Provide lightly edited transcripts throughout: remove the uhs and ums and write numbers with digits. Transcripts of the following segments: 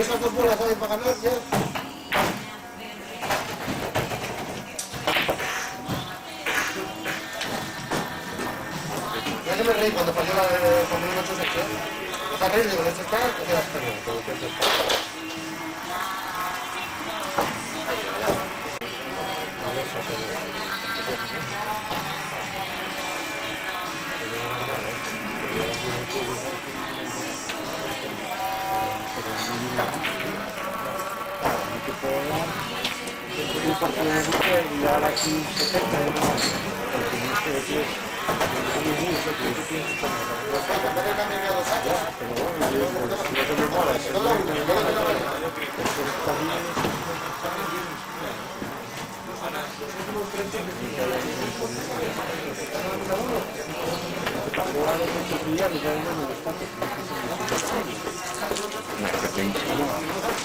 esas dos bolas ahí para ganar ya. Ya que me reí cuando falló la de 2008 sección. ¿Os ha reído con esto está? ¿Qué quedas perdido? Y ahora aquí 70 euros.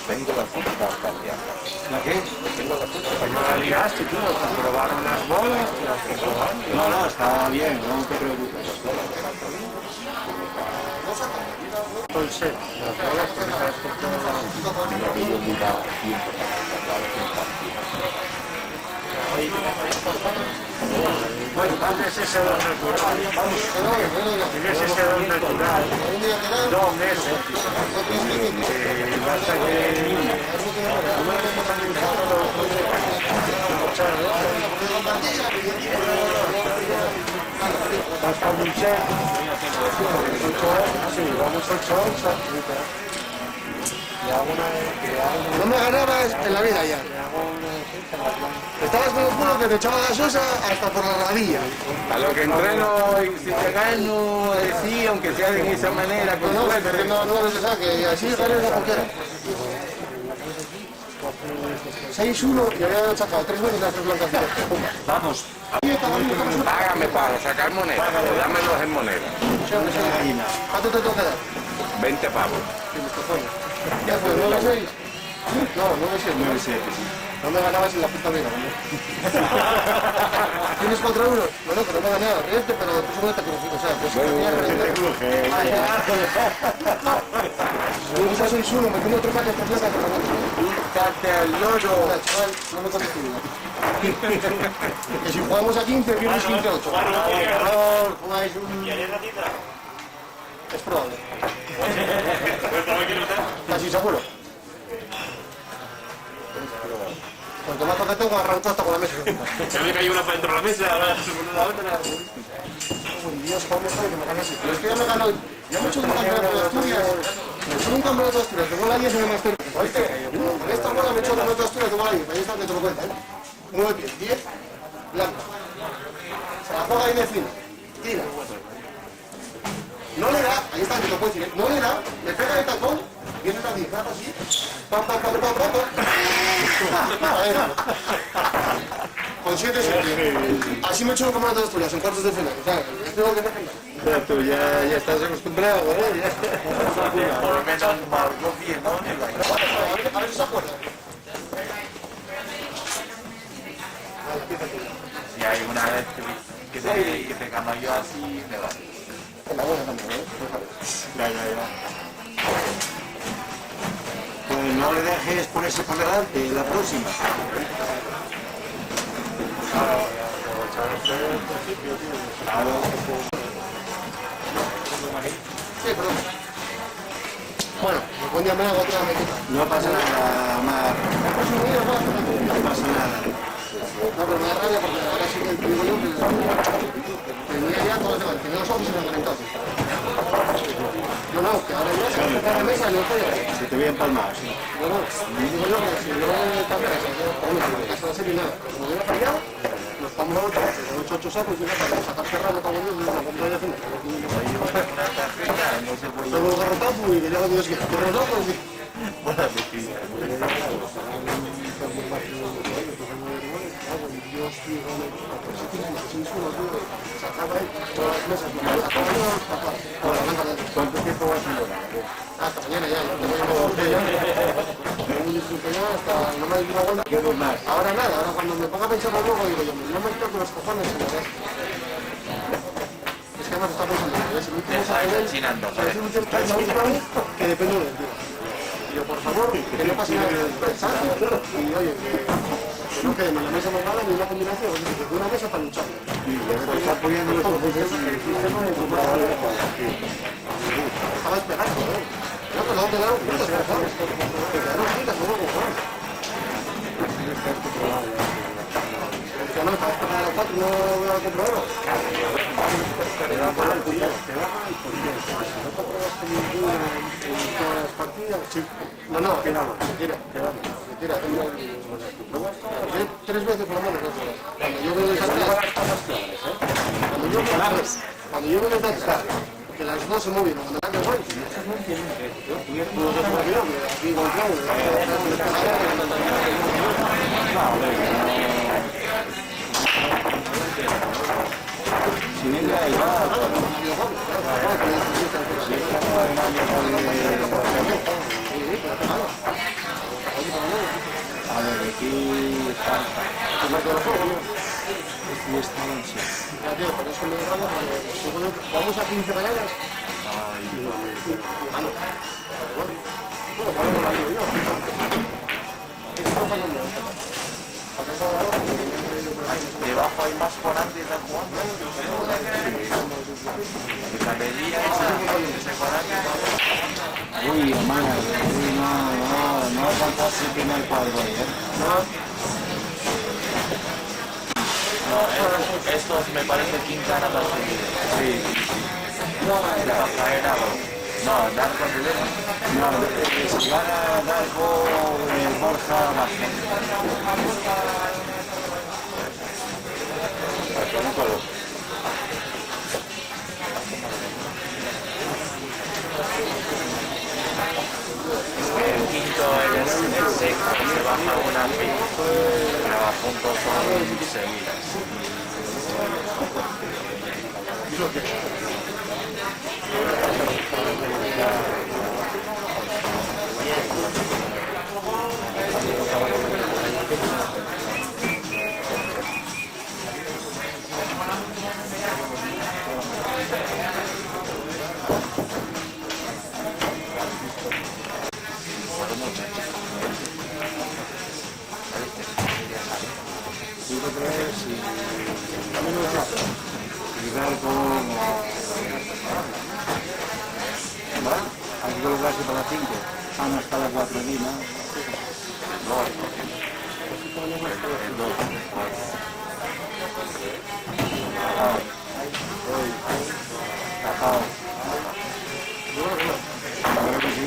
Tengo la foto cambiada. ¿La qué? Tengo la foto No la liaste tú, probaron las bolas. No, no, está bien, no te preocupes. Todo el set, las bolas, porque sabes que bueno, antes ese don natural, tienes ese don natural, 2 meses, basta hasta un set, sí, vamos 8 onzas, No me ganabas en la vida ya. Estabas con el culo que te echaba gasosa hasta por la rodilla. a lo que entreno y si te gano, sí, aunque sea de esa manera, con suerte. No pensaba que así ganes a cualquiera. 6-1 y había sacado 3 veces las 3 blancas. vamos. Págame para sacar moneda, dámelos en moneda. ¿Cuánto te toca dar? 20 pavos. Ya fue, 9-6. No, 9-7. 9-7, sí. No me ganabas en la puta vida. ¿Tienes 4 euros? Bueno, pero no me ganaba. Ríete, pero tú solo te crujito. O sea, pues si tenía que rendir. Yo 6-1, me tengo otro pack de 3 blancas. Quítate al loro. Chaval, no me contes tu vida. Que si jugamos a 15, pierdes 15-8. Jugáis un... Es probable. Casi seguro. Cuanto más toque tengo, arranco hasta con la mesa. Se me cayó una para dentro de la mesa, ahora la otra. Dios, ¿cómo soy que me gane así? Pero es que ya me he ganado... Ya me he hecho un campeonato de Asturias. Me he hecho un campeonato de Asturias. Tengo la 10 en el máster. ¿Oíste? En esta bola me he hecho un campeonato de Asturias. Tengo la 10. Ahí está, que te lo cuenta, ¿eh? 9 pies, 10, blanca. Se la juega ahí de encima. Tira. No le da, ahí está, que lo puedo decir, ¿eh? No le da, le pega el tacón, viene la 10, así. Pam, pam, pam, pam, pam, pam. Con 7 7. Así me he hecho un campeonato de Asturias en cuartos de final. O sea, tengo que defender. Tú ya estás acostumbrado, ¿eh? Por lo menos marcó bien, ¿no? A ver si se acuerda. Si hay una vez que te gano yo así, me va. La buena también, ¿eh? Ya. Pues no le dejes ponerse por delante la próxima. Sí, pero... Bueno, algún día me hago otra mequita. No pasa nada, Mar. No pasa nada. No, pero me da rabia porque ahora sí que digo yo que tenía ya todos los demás, tenía los ojos ensangrentados. No, que ahora ya se acerca a la mesa y no estoy ahí. Se te voy a empalmar. No, digo yo que si yo cambiara esa, yo casa de serie nada, como hubiera fallado, nos vamos a otro, los 8 sacos y una para sacar cerrado como yo, una compra de final. Tengo un garrotazo y que ya lo tienes que hacer los ojos y... ¿Cuánto tiempo vas a durar? Hasta mañana ya, un disfrute ya hasta no me digo vuelta. ¿Qué más? Ahora nada, ahora cuando me ponga a pensar luego digo yo, no me toco los cojones en la vez. Es que además está pensando, es el último Te estás chinando, es el último que depende del tío. Yo, por favor, que no pase nada del cansancio y, oye, que no quedemos en la mesa montada ni una combinación, de una mesa para luchar. Y después está poniendo los oficios en el sistema de comprador de Estaba esperando, ¿eh? No, pero no quedaron juntas, por favor. Quedaron juntas, no hubo mejor. Que no, estaba esperando a las 4 y no veo al comprador. te va mal, porque si no comprobaste ninguna en todas las partidas, Sí. No, quedamos. Mentira. Mentira. Yo 3 veces por lo menos. Cuando yo veo esas cuando yo veo esas que las dos se movieron, cuando las dos aquí Si bien la edad, a ver, aquí falta. Y esta noche. vamos a 15 bananas. Debajo hay más Corante de jugando. La medida ese Corante. Uy, hermana, no alcanzaste el primer cuadro, No, estos me parece Quintana más seguidos. Sí. Rafael Aro. No, Darko Rivera. No, si gana Darko, Borja Vázquez. El quinto es el sexto, se baja una vez, pero a puntos son seguidas. Y Darko, ¿vale? Aquí colocarse para 5. Ana hasta las 4 aquí, ¿no? Tapado. Creo que sí.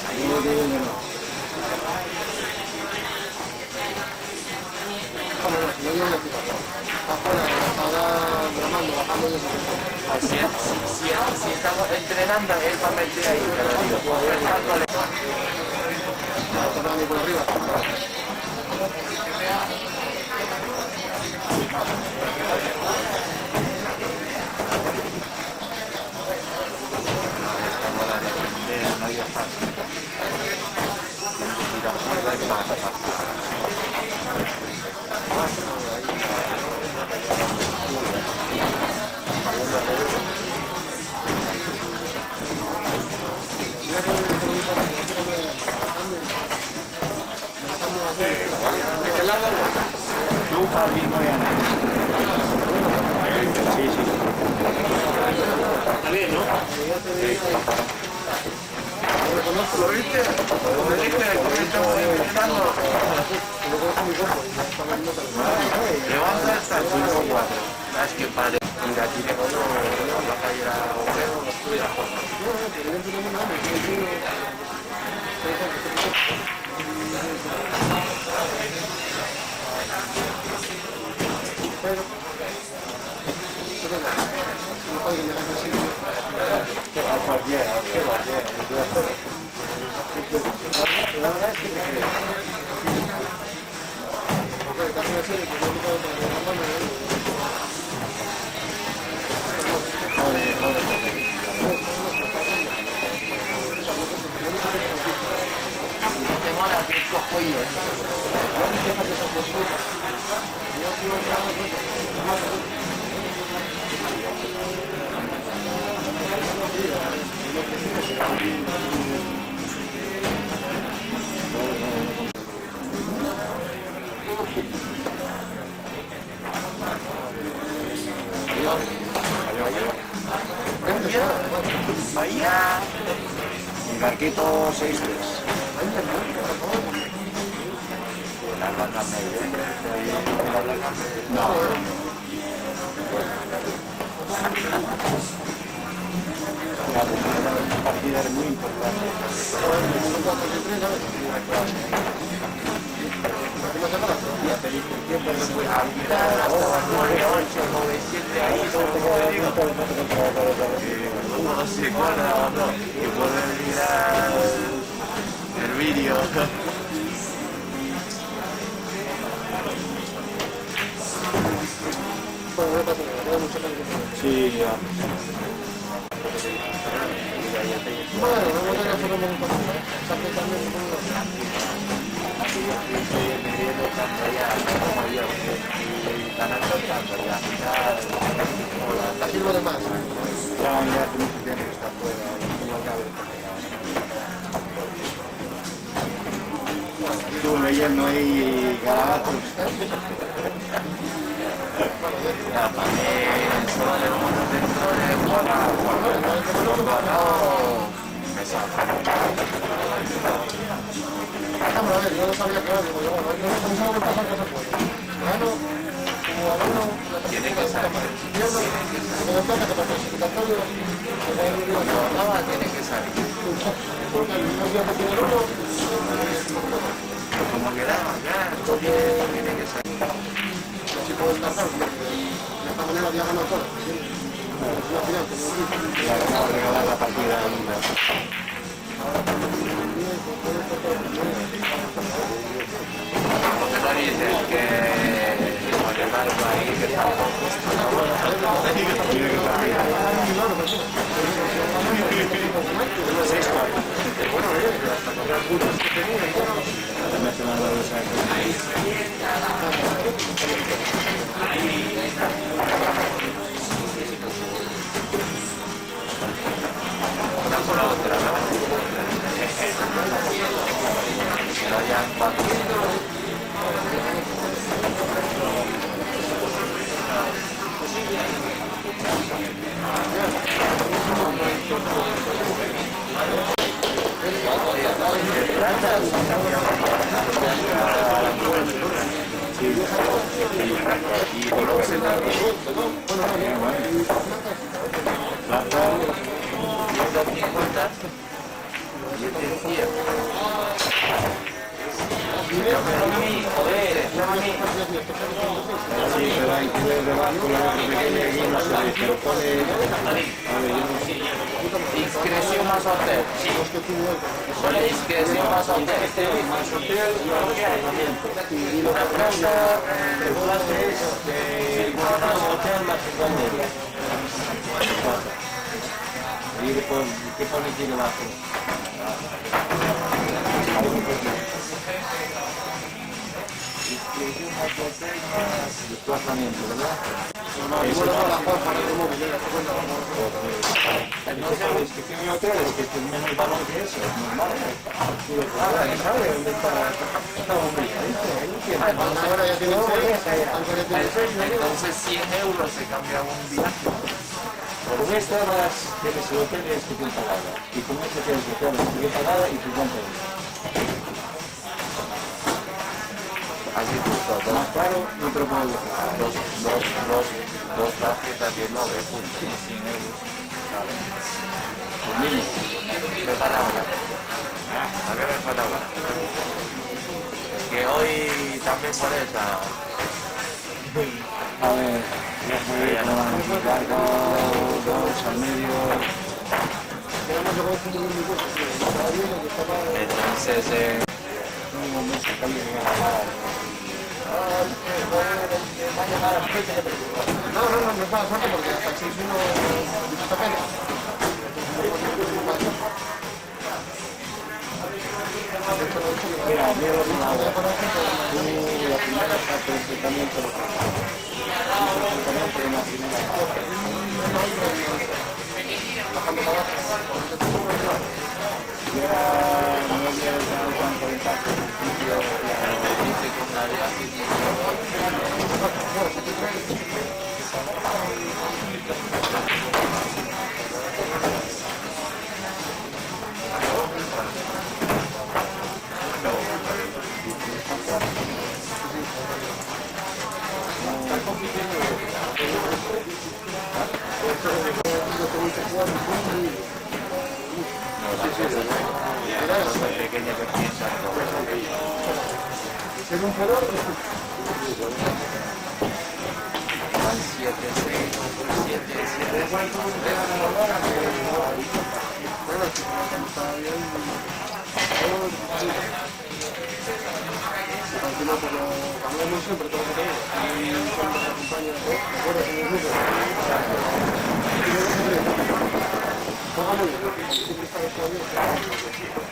Ahí lo digo yo no. Si estamos entrenando, él va a meter ahí, pero digo, por arriba. Luca mismo y Ana. Sí, sí. Está bien, ¿no? ¿lo viste? Como dije, estamos intentando. Levanta hasta el 5-4. Es que padre. Mira, aquí tengo otro. Vas a ir a Oviedo, no estuviera Tengo la que cojo yo. Bahía. El barquito 6-3. La blanca media. La blanca media. No. La partida es muy importante. Ya pedí el tiempo después. Uno no se acuerda o no, que puede mirar el vídeo. Sí, ya. Bueno, vamos a hacer un montón. Así lo demás. Ya, ya, que mucho tiempo que está fuera. No acaba de estuve leyendo ahí garabatos. Vamos a ver, yo no sabía que era, digo yo, bueno, no pensaba que pasar cosas buenas. Bueno, como alumno, Tiene que salir. como me toca que pasar el secretario, que va a ir a No, tiene que salir. porque el mismo día que tiene el uno, Como quedamos, ya, tiene que salir. si puedo descansar, porque de esta manera había ganado todo. Es una final, como digo. Ya vamos a regalar la partida a Linda. Porque no dices que el barco ahí que está Tiene que partir. Además se van a dar los años. una por la otra, ¿no? Pero ya en cuatro. Sí, pero hay que ver de barco, la otra pequeña aquí no se ve, pero pone... A ver, yo no sé. Discreción más hotel. Pone discreción más hotel. Más hotel y alojamiento. Una frase El clase es más hotel más media. Y después, ¿qué pone aquí debajo? Discreción más hotel más desplazamiento, ¿verdad? Eso es entonces, que tiene hoteles que tienen menos valor que eso, es normal. ¿Sabe dónde está? Está muy bien. Ahora ya tiene 6, antes ya tiene 6. Entonces 100 euros se cambia un viaje. Con esta más tienes el hotel y inscripción pagada. Y con esta tienes el hotel, inscripción pagada y 50 euros. Así justo, Más caro, no te lo puedo decir. dos tarjetas de 9 puntos, 100 euros. Por mínimo. Me falta una. A mí me falta una. Que hoy también por esa. A ver, ya fue con el barco, 2 al medio. Entonces, Un mes que cambia de ganar. No, me es mala suerte porque hasta el 6-1 está pena. Mira, mira lo que hago. Tú la primera parte del tratamiento lo que tratamiento en la primera parte. Ya no había dado tanto impacto en principio, dice con la pequeña que piensa Es un color. van 7, 6, 7, 7, Tranquilo, pero cambiamos siempre todo lo que tenemos. Y cuando nos acompaña, ahora en el grupo. Póngalo, siempre está esto bien.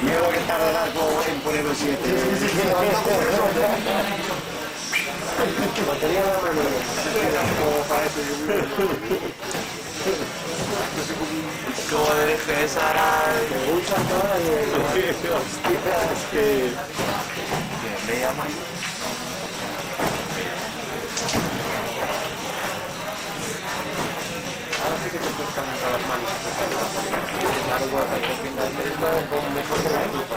Miedo que tarde largo en poner los 7. Batería de mano. Como para eso como de defensa me gusta toda que me llama ahora sí que te puedes calentar las manos. Claro, bueno, hay que pintar el mismo con mejor que la equipa.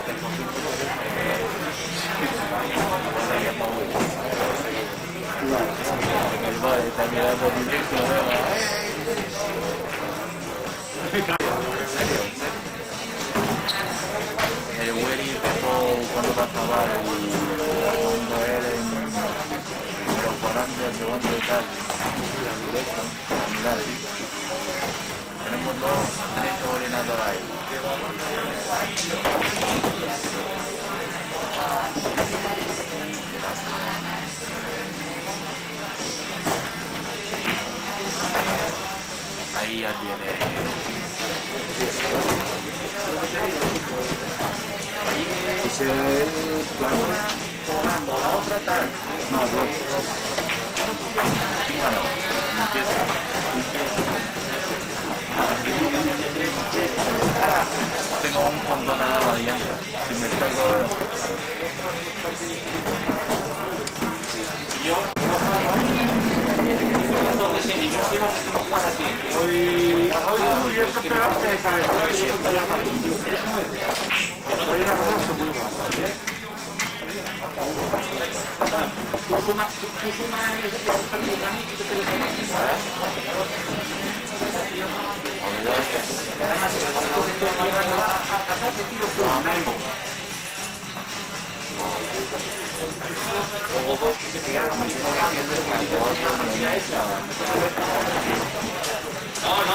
el bar está mirando directo, el Willy empezó cuando pasaba cuando él incorporando el segundo y tal tenemos dos coordinadores ahí ahí ya tiene Ese es el plan. la otra tal No, no. tengo un fondo nada más si me salgo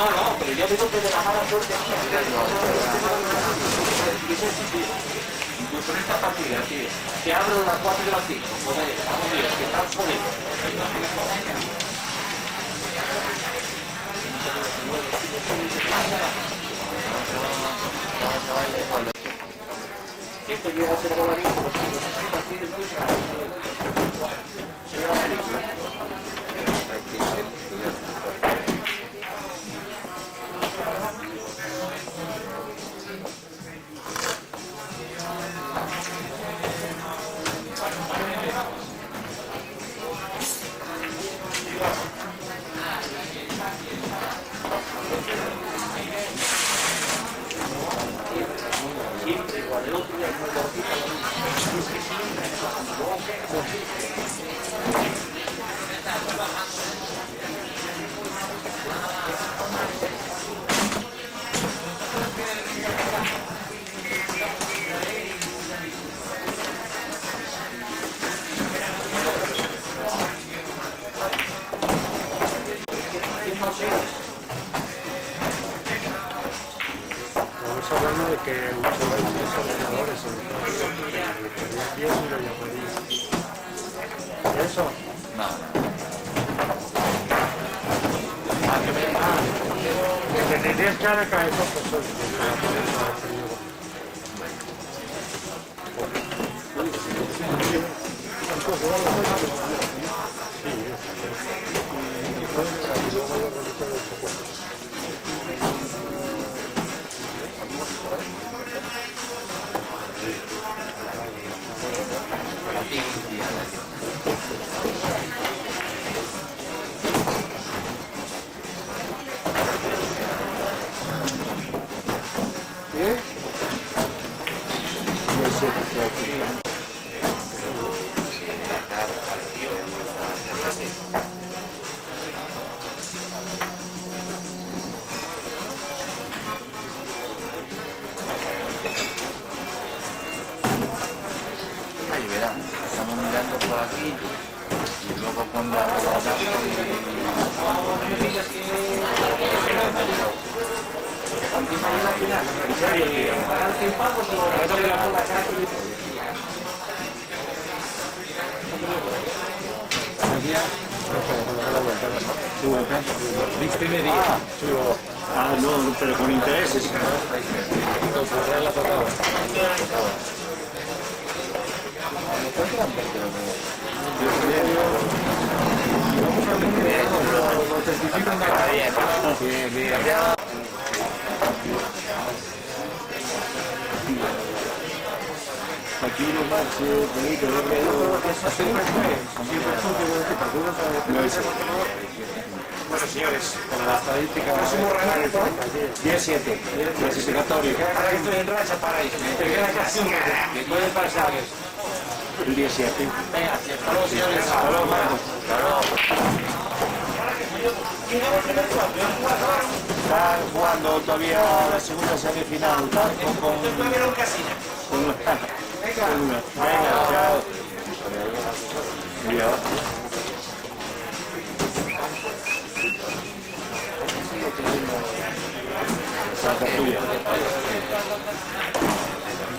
No, pero yo digo que de la mala suerte incluso en esta partida, tío, que abro las 4 de las 5, joder, vamos bien, que están jodidos. Esto llega a ser voladito, los partidos incluso sería la película. Siempre igual, el otro día es muy cortito, es que siempre es Estamos hablando de que usan muchos ordenadores en y lo llamaría. ¿Eso? No, Que tendrías que ahora caer con personas. ahí verán, estamos mirando por aquí y luego cuando Ah, no, pero con intereses. Aquí no más, bonito, Bueno, señores, con la estadística 10-7, clasificatorio. Estoy en racha para eso, te queda casi un rato, que puede pasar eso. El 17. Venga, hasta luego, señores. Hasta luego, Marcos. Están jugando todavía la segunda semifinal, Marco con... Venga, chao. Adiós. Santa tuya.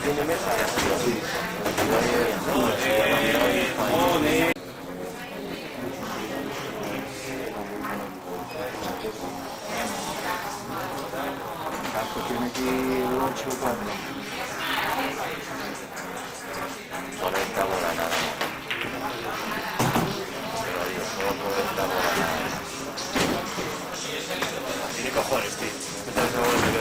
¿Tiene mesa? Sí. Marco tiene aquí el 8 cuando. por esta bola nada más. Pero digo, solo por esta bola nada más. Tiene cojones, tío. Estoy seguro de que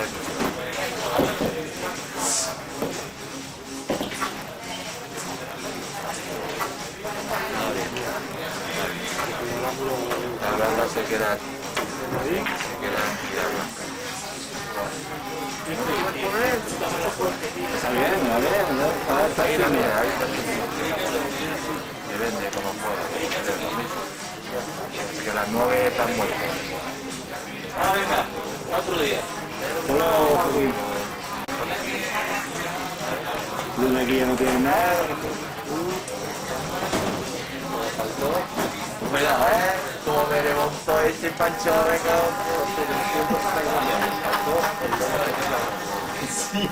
la banda se queda tirando. Está bien, a ver, está Ahí bien. también, ahí está. Depende de cómo juega. Que las 9 están muertas. Ah, venga, otro día. Solo Luna aquí ya no tiene nada. Cuidado, como me remontó ese Pancho, venga, Sí,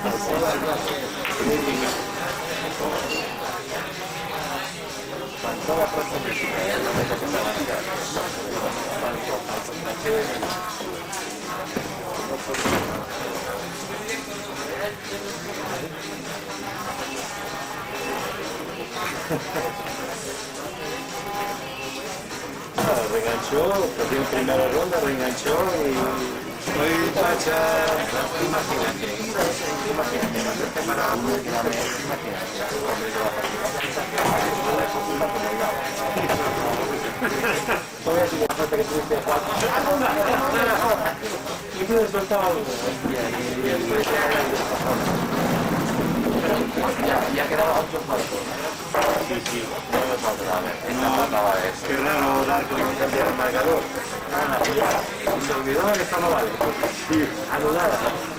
Reenganchó, perdió en primera ronda, reenganchó y hoy Pacha. Imagínate, para uno que la ve, Y tú le soltabas uno. ya quedaba 8-4. Sí, sí. 9-4, a ver, esta faltaba eso. Qué raro dar con cambiar el marcador. Se olvidó que esto no vale. Sí. Anulada.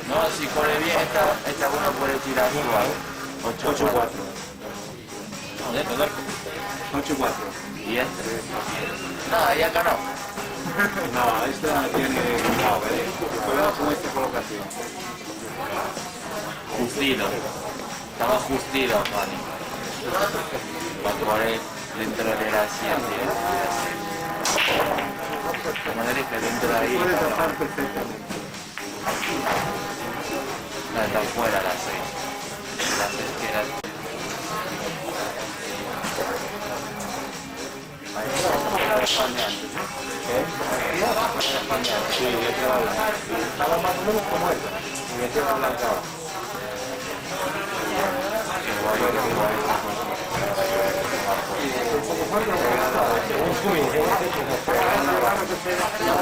No, si corre bien, esta uno puede tirar igual. 8-4. 8-4. ¿Y este? No, ya ganó. No, esta tiene cuidado, cuidado con esta colocación. Justido. Estaba justido, Fanny. Para correr dentro de la 7. De manera que dentro de ahí. Puede tapar perfectamente. No, está fuera la 6. La 6 que era. Sí, estaba más o menos como esta. Y este va blanqueado.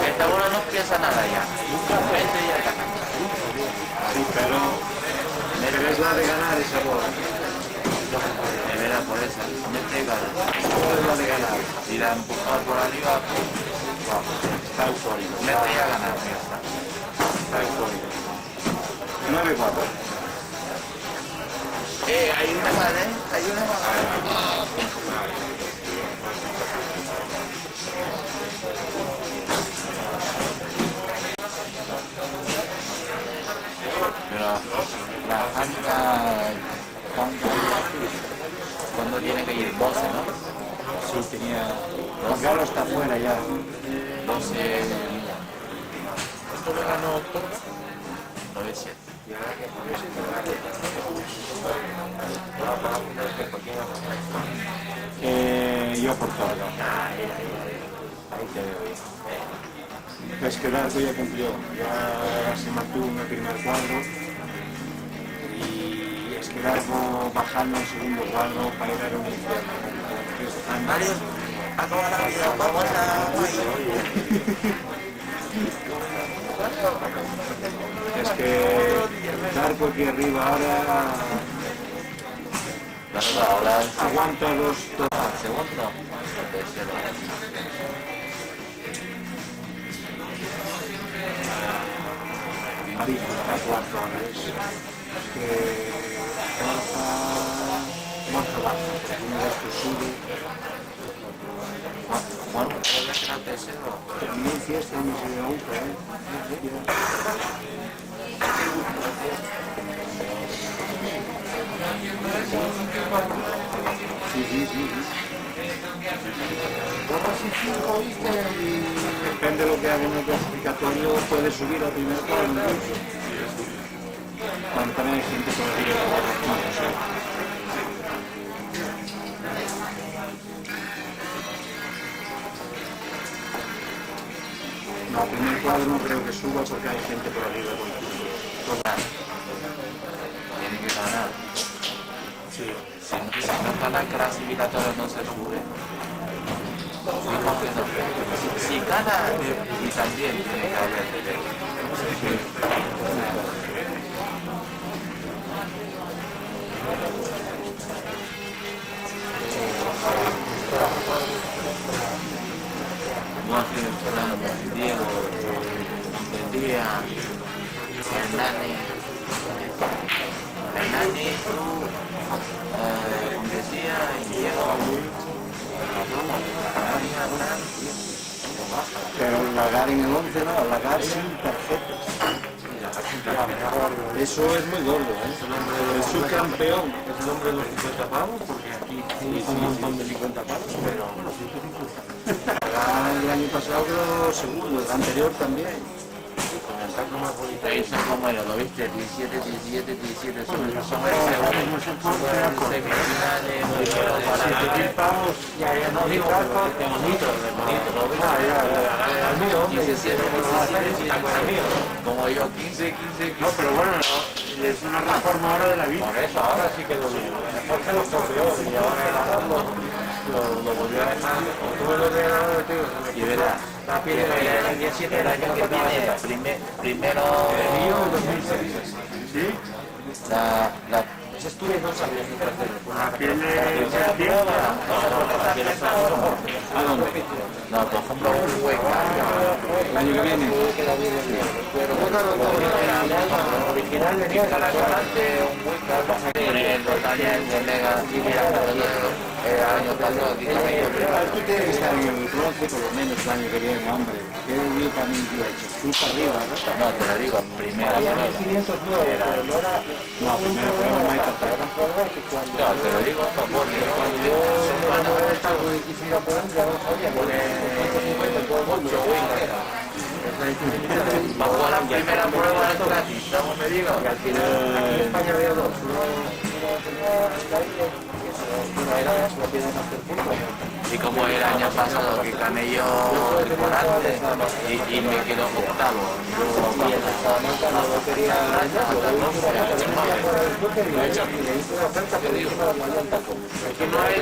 Esta bola no piensa nada ya. Vente y ya gana. Sí, pero es la de ganar esa bola. De veras por esa. Mete y gana. Es la de ganar. Y la empujar por arriba. Está eufórico. Mete y a ganar. Ya está. Está eufórico. 9-4. Hay una más, Hay una más. Pero la Hanka, cuando tiene que ir 12, ¿no? Sí, tenía. Juan Carlos está fuera ya. 12. ¿Esto lo ganó todo? 9-7. Yo por todo. Ahí te veo bien. Pues que Darko ya cumplió. Ya se mantuvo en el primer cuadro. Y es que Darko bajando el segundo cuadro para ir a un infierno. Mario, acaba la vida, vamos a... Es que Darko aquí arriba ahora Ahora aguanta los dos. segundo. Ahí está cuarto ahora. Es que Borja baja, porque uno de estos sube. Bueno, creo que será tercero. Terminencia este año se dio UPA, Sí. Depende de lo que haga en el clasificatorio, puede subir al primer cuadro incluso. Cuando también hay gente por arriba de los puntos. No, al primer cuadro no creo que suba porque hay gente por arriba con puntos. Tiene que ganar. Sí. Si no gana el clasificatorio no se sube. Dijo que no. Si gana, y también tiene que haber Diego, Hernani, como decía, Diego, Pero Lagar en el 11 no, Lagar sin tarjetas. Eso es muy gordo, ¿eh? El subcampeón. Es el nombre de los 50 pavos, porque aquí Un montón de 50 palos, pero el año pasado quedó segundo, el anterior también. Ahí son como lo viste, 17, 17, 17, son el semifinales, pavos, ya no digo, de monito, ¿lo ves? 17, 17, como yo, 15, 15, 15. No, pero bueno, es una reforma ahora de la vida. Por eso, ahora sí quedó bien. Mejor que los campeones y ahora lo volvió a dejar. Tuve los de ahora, tío. Y verás, el 17 del año que viene. Primero, El 2006. ¿Sí? Ese estudio no sabía ni qué hacer. La piel de serpiente. ¿A dónde? No, por ejemplo, un hueca. El año que viene. Original venía a la delante, un hueca, los talleres de Mega, el año pasado, Tú tienes que estar en el bronce por lo menos el año que viene, hombre. ¿Qué yo también te he hecho? Tú para arriba, ¿no? no, te lo digo, primero. No, primero prueba no hay tercera. No, te lo digo, porque cuando yo bajo la primera prueba es gratis, ¿cómo me digo? Y al final aquí en España había dos. Y como el año pasado que gané yo el volante y me quedo octavo. Y en Salamanca no lo quería Que no hay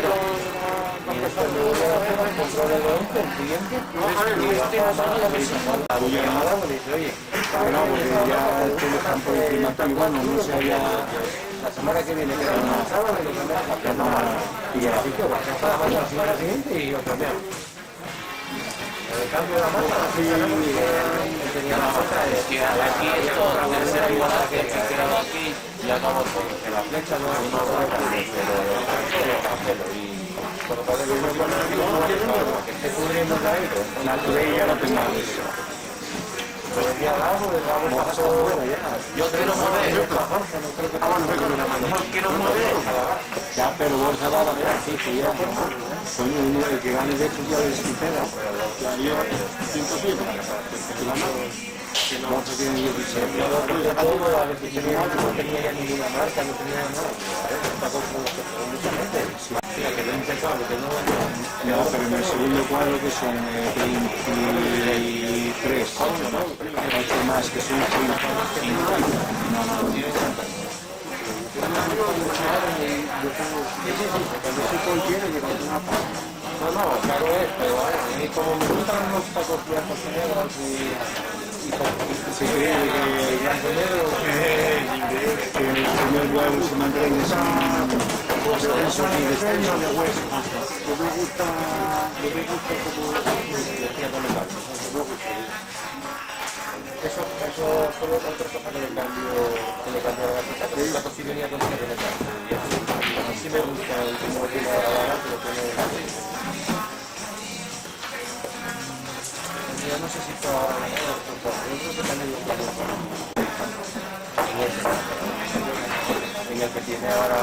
No, porque ya todos los campos de clima y bueno, no se había... la semana que viene queda un sábado y lo cambiamos y así que va, la semana siguiente y lo cambiamos. El cambio de la masa, tenía la masa es que aquí esto, tercera igualdad que quedaba aquí, ya como que la flecha no es una buena, pero que esté cubriendo el aire, la ley ya lo tenemos. yo quiero mover, no quiero mover. Ya, pero Borja va a ver así, que ya, coño, uno el que gane de estos ya les supera. Ya yo, 5 kilos. Borja tiene 16. No tenía ya ninguna marca, no tenía nada. Está con mucha gente. Que lo he intentado, que no... No, pero en el segundo cuadro que son 23, 8 más que son 5. No, claro es, pero y como me gustan los tacos blancos y negros y Se cree que blanco y negro, el primer huevo se mantiene sin descenso ni descenso de hueso. yo me gusta como decía con el gato, eso solo otra cosa que le cambio a la gatita, que el gato sí venía con el gato, a mí sí me gusta el cómo lo tiene ahora la gata, lo tiene. Yo no sé si toda la yo creo que también lo está en el que tiene ahora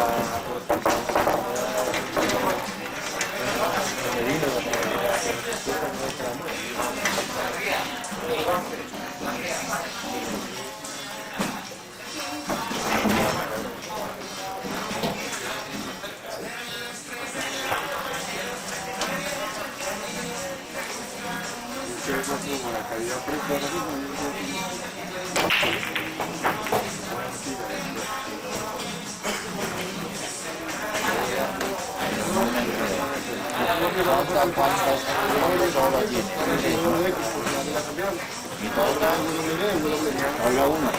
Habla uno.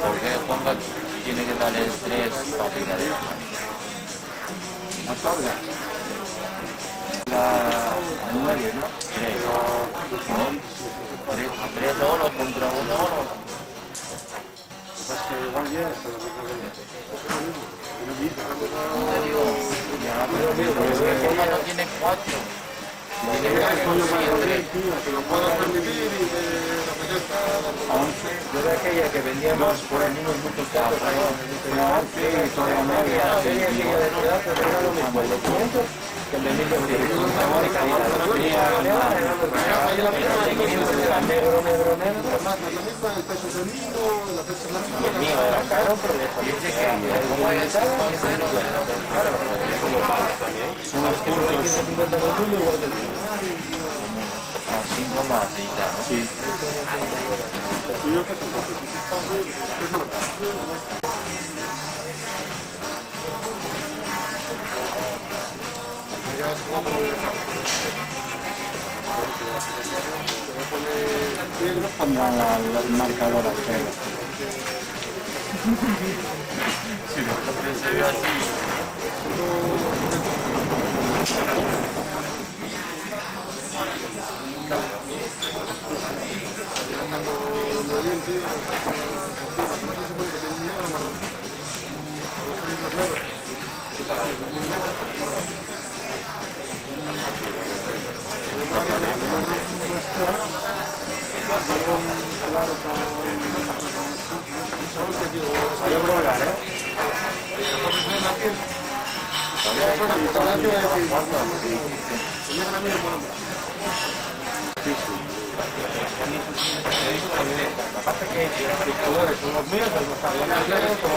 Porque ponga, tiene que darle 3 páginas de La tabla. La 9, ¿no? 3 solos contra 1 oro. Te digo, pero es que ella no tiene 4. que lo puedas permitir y que te apetezca. Yo de aquella que vendíamos por el mismo muchos casos, la serie aquella de teatro era lo mismo, el de 500 que el de 1200. Sabor y calidad. Negro. Además, la misma, el peso del vino, la fecha de la El mío era caro, pero le dice que Son los puntos. 5 más y ya, ¿no? Sí. Pongan las marcadoras, pero... Se vio así. aparte que los colores son los míos, los tablones, como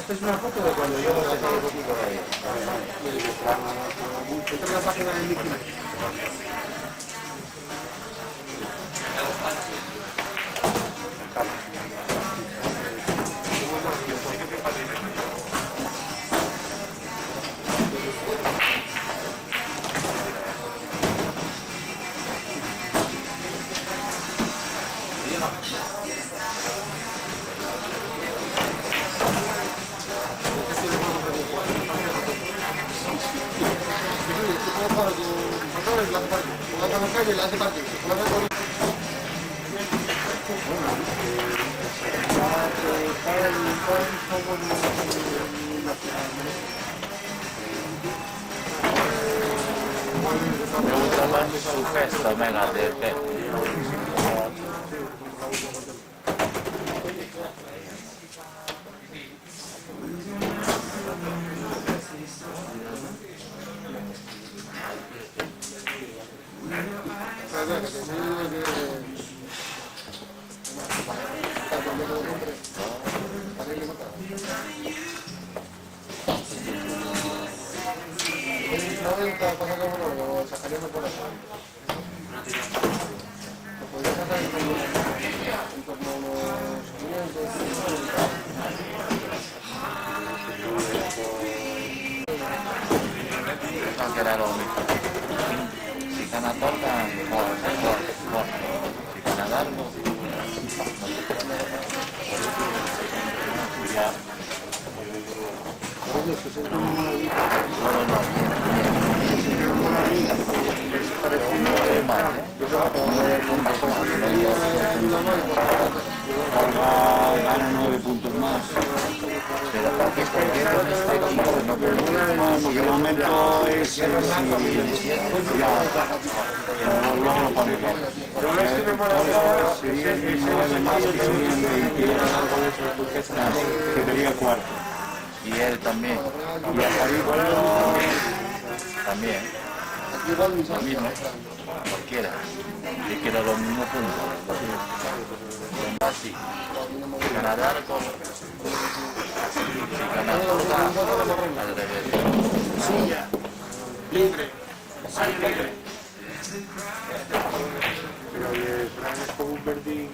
esta es una foto de cuando yo no tenía el equipo de ahí. Esta es la página del Mickey. Me gusta más su gesto, mega de pelo. No queda lo mismo. Si gana torta, mejor. Si gana largo, ya. Gana 9 puntos más. Pero porque este equipo no Porque el momento es si luego lo pone bien. Serían 9 más que serían 20 que sería cuarto. y él también. Y hasta ahí También. Lo mismo. Cualquiera. Yo quiero los mismos puntos. Así. Ganar largo. Si ganar corta, al revés. Suya, libre, soy libre. Pero el plan es como un verdín.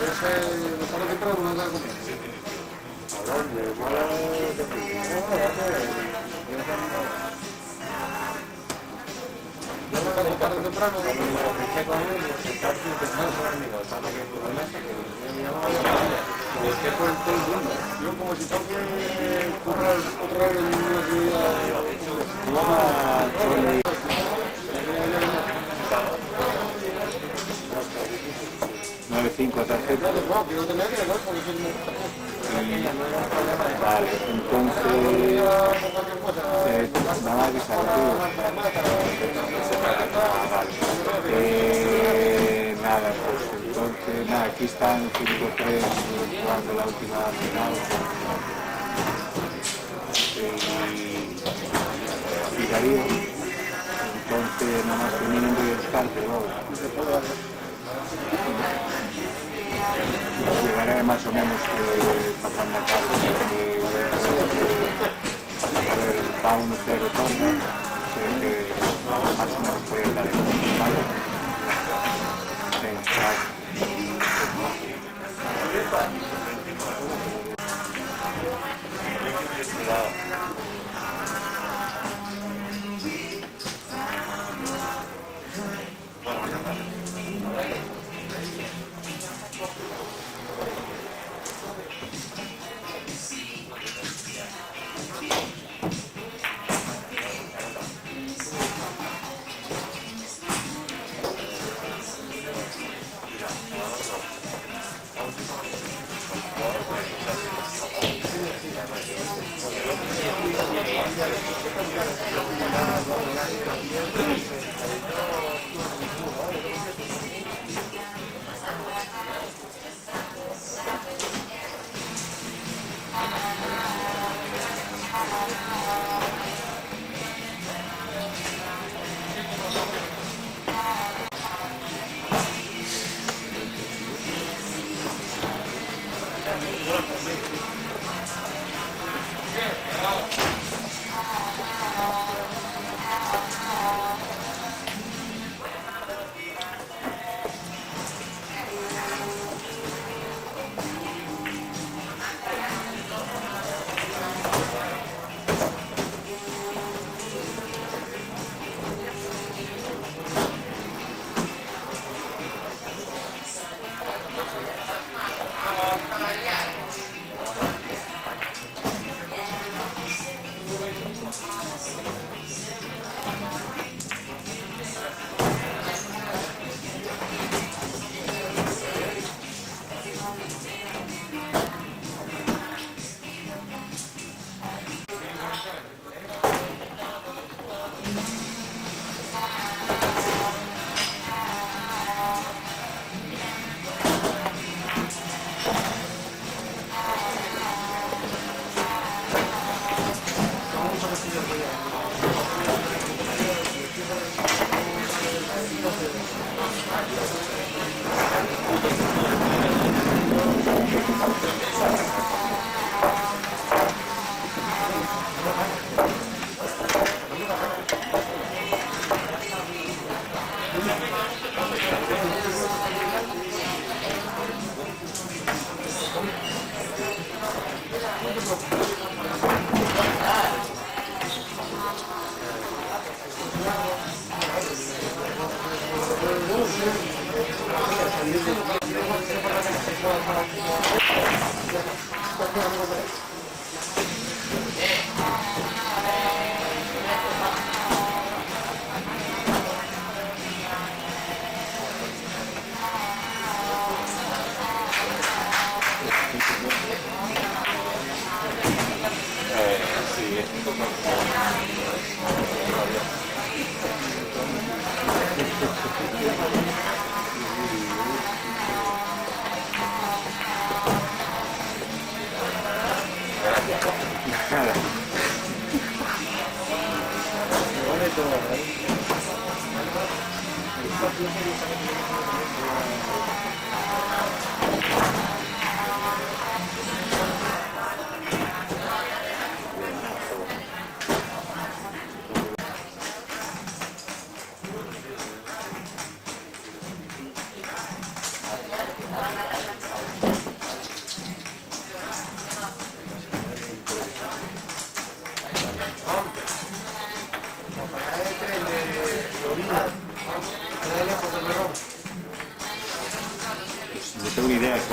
ese me sale temprano no da comer. Yo me salgo tarde temprano, yo como si tengo que currar otra vez en una ciudad. 9-5 tarjeta. No, que no te metes, ¿no? Porque si no... Vale, entonces nada que saber tú. Nada, pues entonces nada, aquí están 5-3 jugando la última final. Y Darío. Entonces nada más terminen de descarte, ¿no? Llegaré más o menos pasando a cabo a ver, va 1-0 todo, sé que más o menos por ahí la de ¿vale?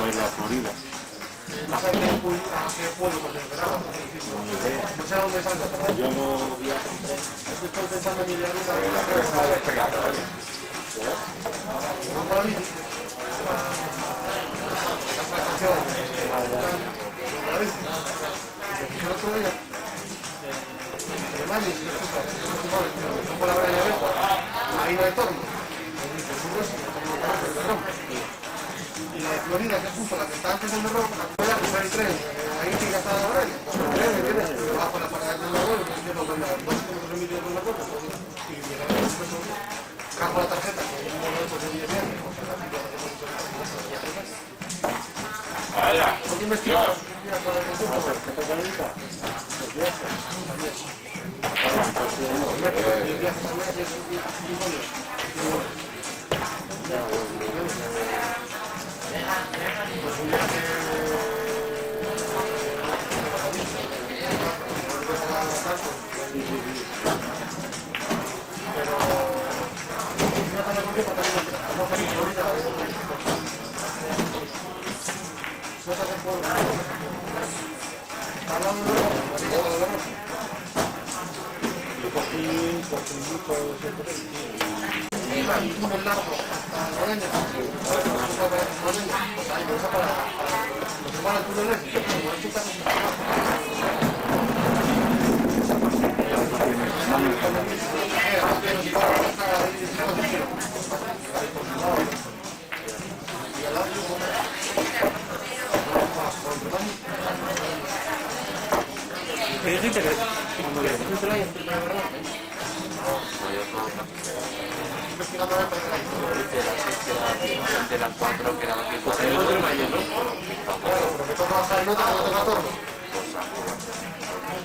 es la Florida. No sé qué pueblo por desesperado. No sé dónde salga. Yo no viajo. Estoy pensando en ir a La cabeza ha despegado, ¿vale? no para mí. El otro día, Alemania, no por la hora de ver, ahí no hay torno. Y la de Florida, que es justo la que está antes del Merrón, la que voy a cruzar el tren, ahí sí que está la hora, bajo la parada del Merrón, que yo no voy a 2 kilómetros y medio del Merrón, y llegaré a eso, cargo la tarjeta, que hay un momento de 10 días, ¿por qué investigar? De las 4 que era la que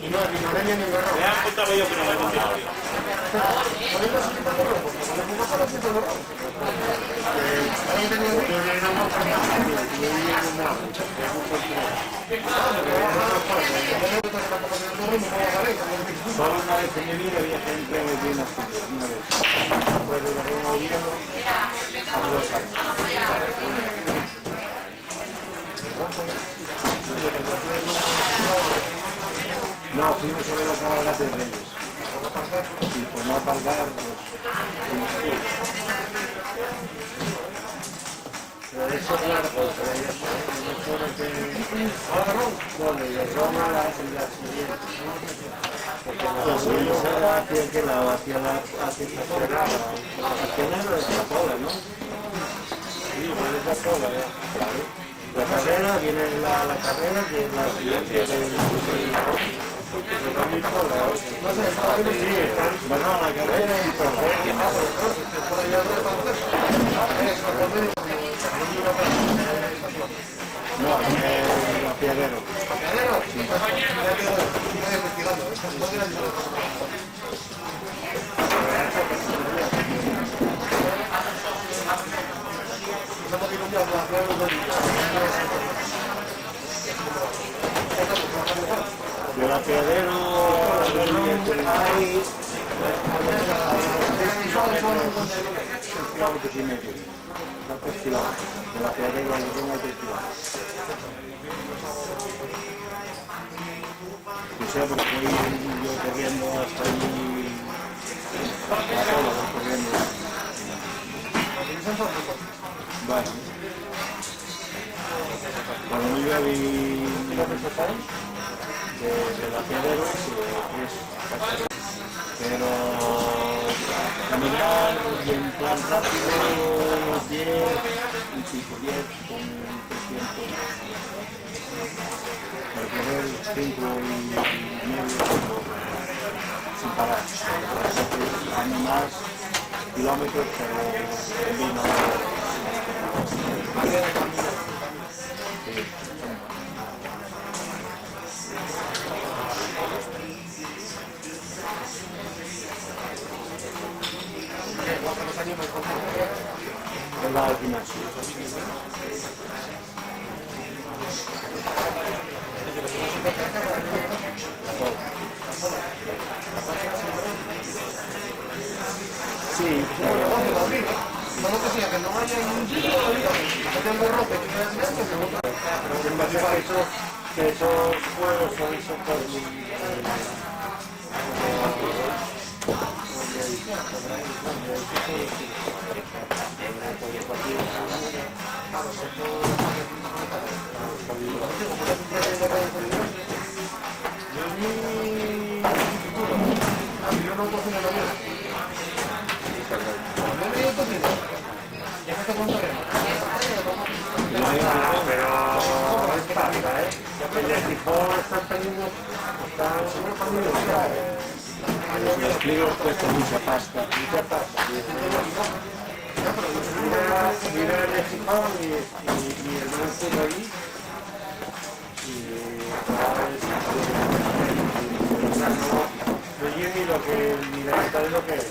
y no, ni Noreña ni Merrón. Me han contado yo que no me he contado. Solo una vez en mi vida viajé en tren de una vez. Después de un gobierno, a 2 años. No, fuimos a ver la cabalgata de Reyes. Y por no aparcar, pero eso es una cosa, mejor que de Roma a la siguiente. Porque la siguiente hacia aquel lado, hacia Negro es la cola, ¿no? Sí, es la cola, claro. La carrera, viene la carrera, que es la siguiente bueno, la carrera y todo. No, la Piadero. De la Piadero, hay kilómetros y medio. 3 kilómetros. De la Piadero al Roma hay 3 kilómetros. O sea, porque voy yo corriendo hasta allí, a todos corriendo. Bueno. Cuando me iba a de la Piadero, pero caminar y en plan rápido, 10, un 5-10 con 300. Recorrer 5 y medio sin parar. Hay más kilómetros, pero en vino. En la gimnasio. Sí, No, que no haya un sitio, que tengo ropa, que esos juegos son pero es falta, ¿eh? El de Gijón están perdiendo Los pliegos cuestan mucha pasta. Mira el de Gijón y el blanco de allí. No llega ni lo que ni la mitad de lo que era.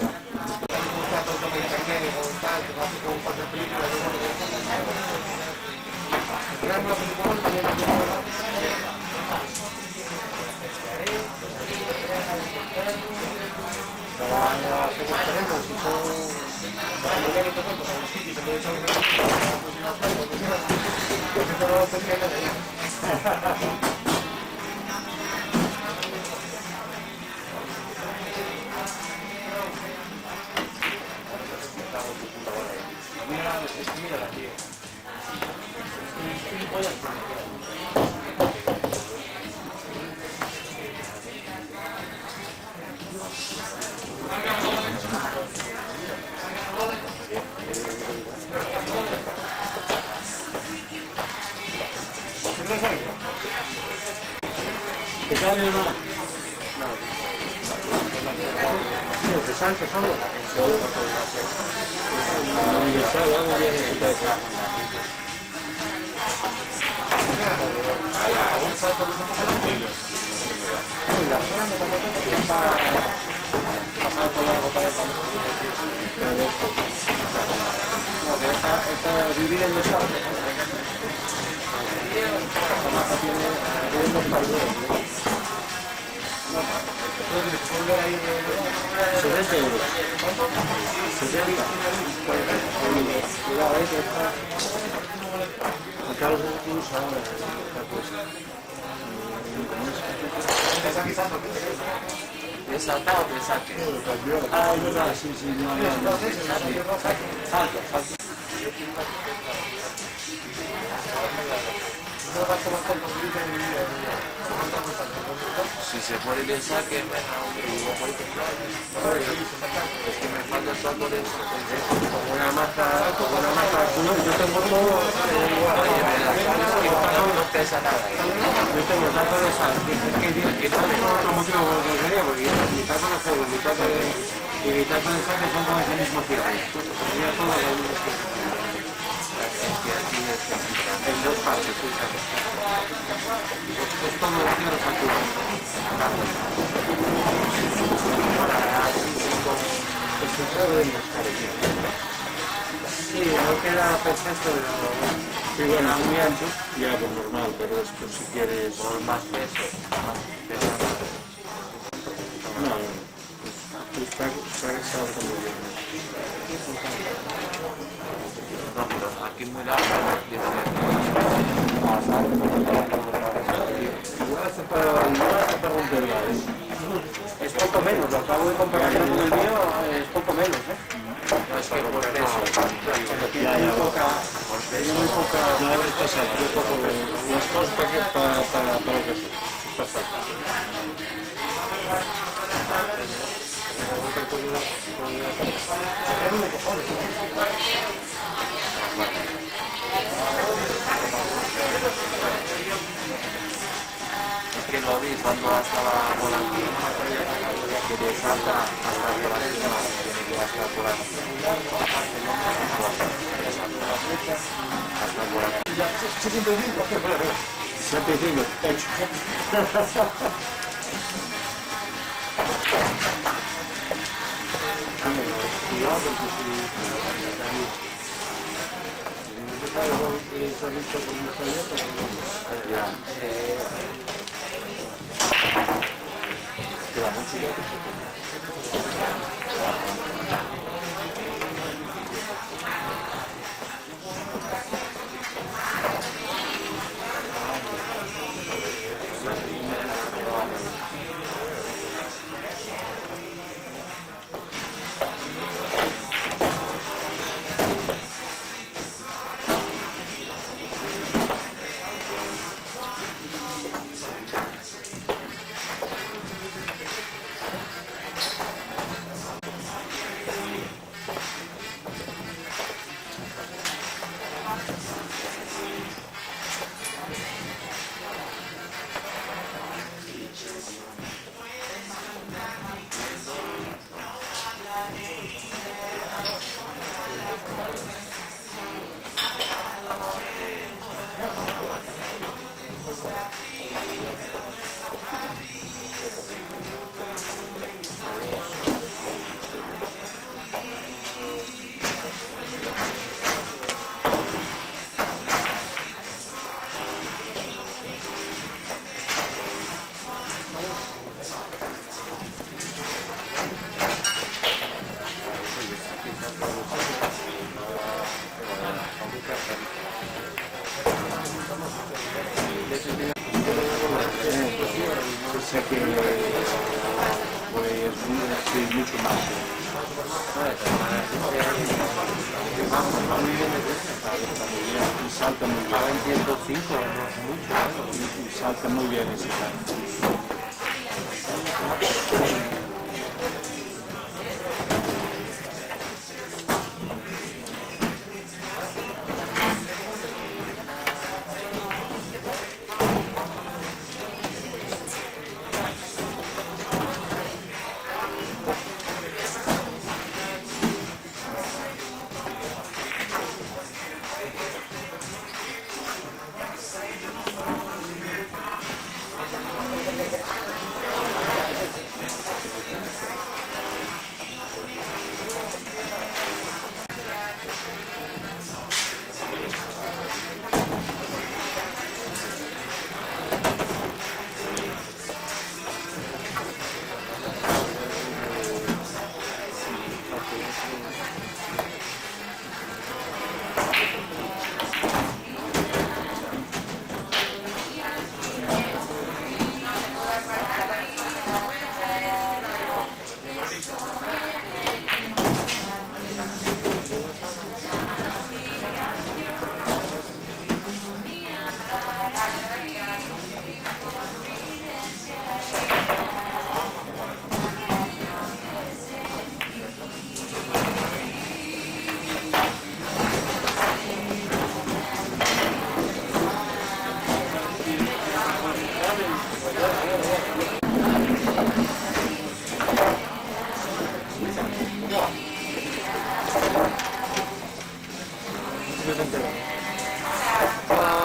¿Qué tal, hermano? ¿De Sancho solo? Vivir en los campos. Tiene los palmeros. 70 euros. 70. Cuidado, que está... Acá los últimos ahora está puesto. ¿De salta o de saque? Ah, es verdad, sí, no había. Salto, salto. Si se puede de saque, mejor. Es que me falta el salto de eso. Como una masa, no, yo tengo todo igual. Oye, verás, no pesa nada. Yo tengo tazo de sal, que tal vez no otro motivo por el que quería, porque mi tazo de fuego y mi tazo de sal son con ese mismo cierre. Sería todo lo mismo. Es que aquí es complicado. En dos partes, sí, claro. Es todo los cierres aquí. Es un juego de mascarilla. Sí, no queda perfecto, pero Sí, bueno, muy ancho, ya pues normal, pero esto si quieres. Por más peso, más peso. No, pues está exhausto muy bien. No, pero aquí muy largo, igual hace para romperla, ¿eh? Es poco menos, lo acabo de comparar con el mío, es poco menos, ¿eh? no es que por peso. Ya, Muy poca, muy poca. No, es pesado, yo poco las cosas para lo que es. Está fácil. Es que lo vi cuando estaba por aquí, que de salta hasta por aquí, tiene que hasta por aquí. Hasta por aquí. 75, hecho. Cuidado, porque si se ha visto por un proyecto, Queda mucho. sé que pues sí, mucho más. Y salta muy bien. Ahora en 105, no es mucho, Y salta muy bien ese carro.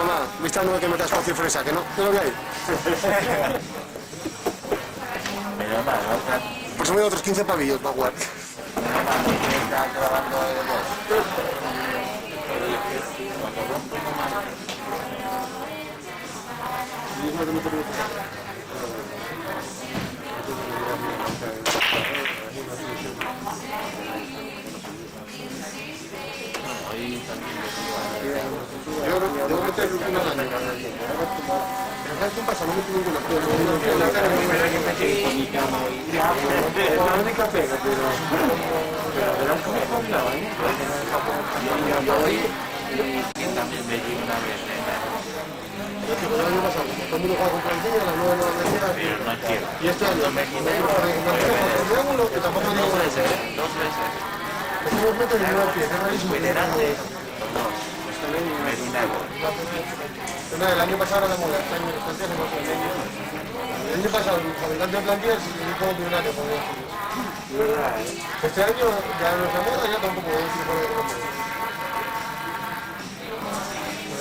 Nada, viste al 9 que metas espacio fresa, que no, que lo voy a ir. Pero mal, Pues me otros 15 pavillos para jugar. está grabando el voz. Ahí también Yo me meter una al año. Pero ¿sabes qué pasa? No me tengo ninguna. la única pega, pero era un poco complicado, ¿eh? yo voy y también me di una vez en El año pasado, todo el mundo juega con plantilla, las 9 no las pero no quiero. y este año me triángulo, que tampoco me digo Dos veces. no os meto ni una pie, es rarísimo. Federales, dos. Medinagro. No, el año pasado era la moda, este año hacemos el medio. El año pasado, el fabricante de plantillas, yo como millonario, por decirlo. Este año ya no es la moda, ya tampoco voy a decir por el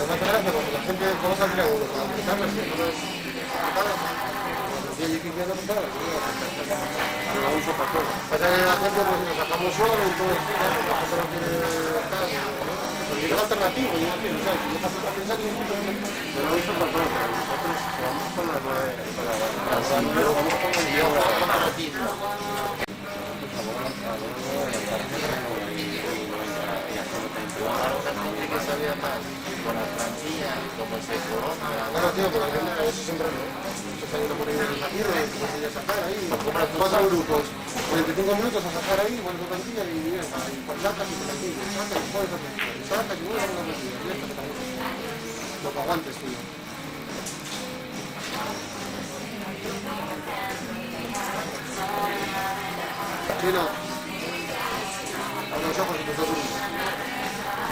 además te gracia cuando la gente conoce al triángulo para aplicarlas, que no es y allí que no aplicarlas, lo uso para todo. Pasa que la gente pues nos sacamos solo y todo esto, la gente no quiere estar, porque es alternativo, yo no quiero, ¿sabes? Yo paso a pensar que lo uso para todo, nosotros vamos con la Que sabía más con la plantilla, cómo se coloca. Claro, tío, porque eso siempre no. Muchos años por ahí en el retiro, y a sacar ahí, vas a grupos, 45 minutos a sacar ahí, vuelves a plantilla y bien, y por sacas y plantilla, y sacas y juegas a plantilla, y sacas y vuelves a una plantilla, y esto que también. Lo que aguantes, tío. Sí, no. Abre los ojos y te estás durmiendo.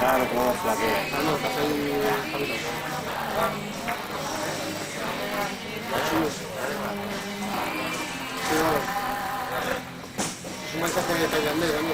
Claro, como flaquea. Ah, no, estás ahí caminando. Sí, vale. Es un mensaje de tailandés, amigo.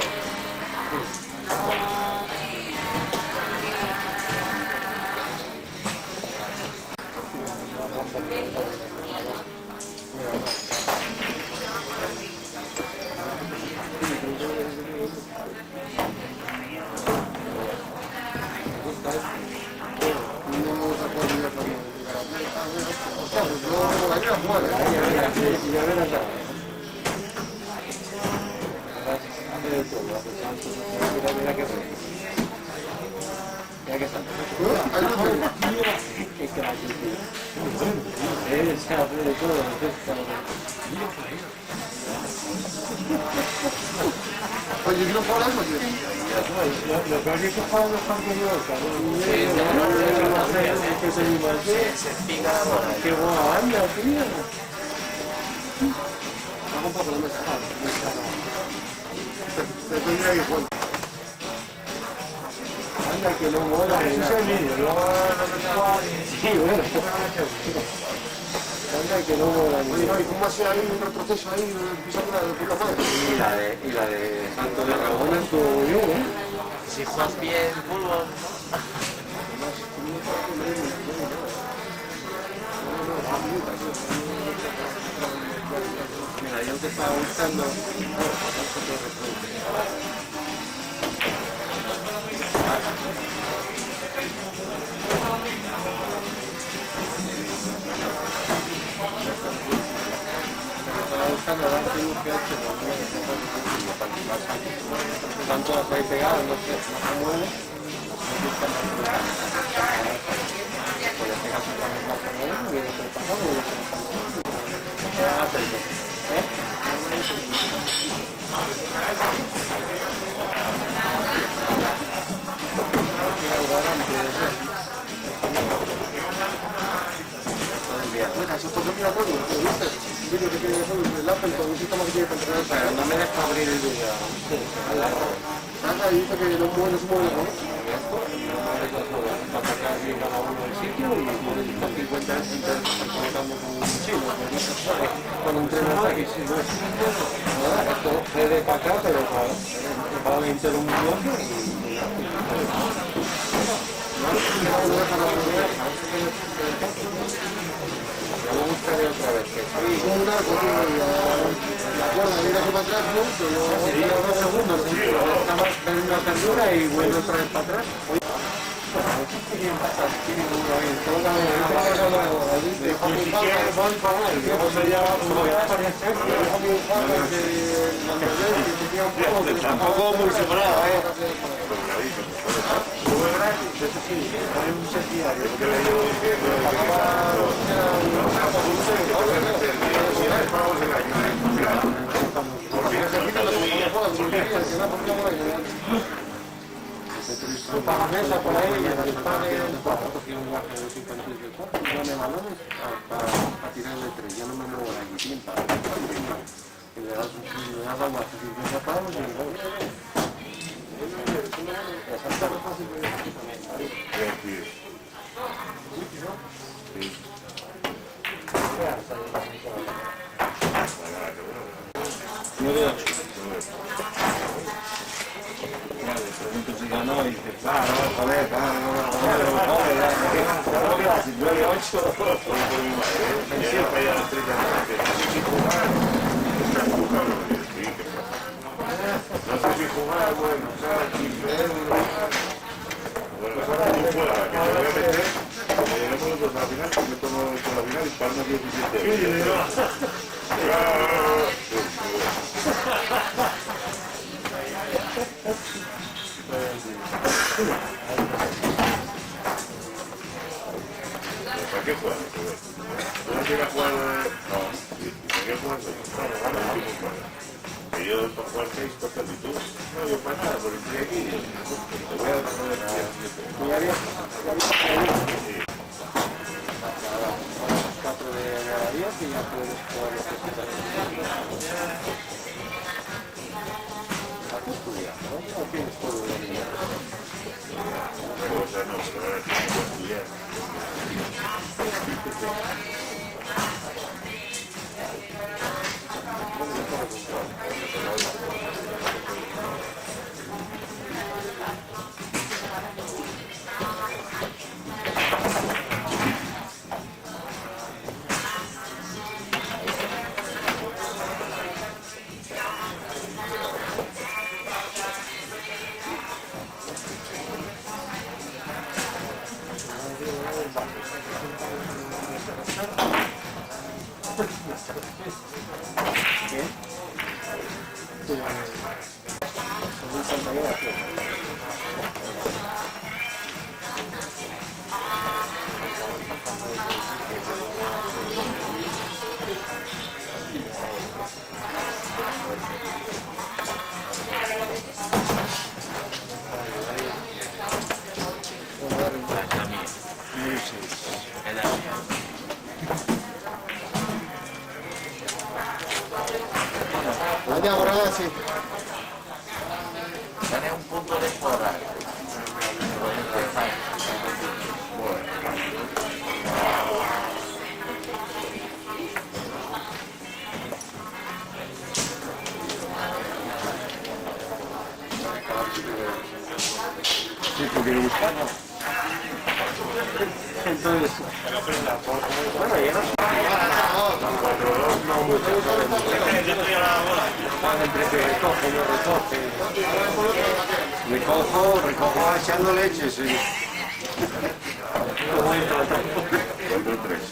Mira que Él sabe de todo. Oye, yo quiero jugar algo, tío. Lo peor es que juegan los campeones, cabrón. Se pica la bola. Qué buena banda, tío. Hago un poco de mesa. Te tendría que jugar. Anda, que no mola. Eso es el vídeo, luego sí, bueno. Anda, que no mola. Oye, ¿y cómo ha sido ahí un retroceso ahí pisando la de puta madre? Y la de Santo de Rabona estuvo bien, ¿eh? Si juegas bien fútbol. Mira, yo te estaba buscando. Estaba buscando la Facebook que ha hecho están todas ahí pegadas, no se mueve. Por este caso estamos más o menos, viene por el pasado, viene por el pasado. Eso fue obligatorio, ¿lo viste? Un vídeo que tiene el Apple con un sistema que tiene para entrenar. Pero no me deja abrir el vídeo. Nada, y dice que no se mueve, ¿no? Para sacar bien cada uno del sitio y por el 50 conectando con un chino. Cuando entrenas aquí, sí, no es. Esto es de para acá, pero para meter un bloque y me gustaría otra vez que Una, la cuerda viene hacia para atrás, ¿no? sería 2 segundos, pero una ternura y vuelve otra vez para atrás. Tampoco muy separado, Para mesa por ahí, y en el panel, cogí un guardia de 54, pone balones para tirar de 3, ya no me muevo la guillín para que le das agua a 50 pavos y luego pregunto si ganó y dice, claro, joder, siempre hay a las 3 de la tarde. No sé si jugar, bueno, o sea, si bueno, tú fuera, que te voy a meter, cuando lleguemos los dos a la final, me tomo con la final y palmo 17. ¿Para qué juegas? ¿No quieres jugar? No. ¿Para qué juegas? No, yo para jugar 6 contra el YouTube. No, yo para nada, porque estoy aquí. Te voy a dar y ya puedes jugar lo que quieras. ¿Has estudiado, no? ¿O tienes todo el día? cosa, no, pero ahora tengo que estudiar. La mía. Es la mía. Andiamo ragazzi. Gané un punto de porra. Si tú quieres buscarlo. Entonces, bueno, ya no están entre que recoge, yo recoge. Recojo echando leche, sí. Cuatro, tres.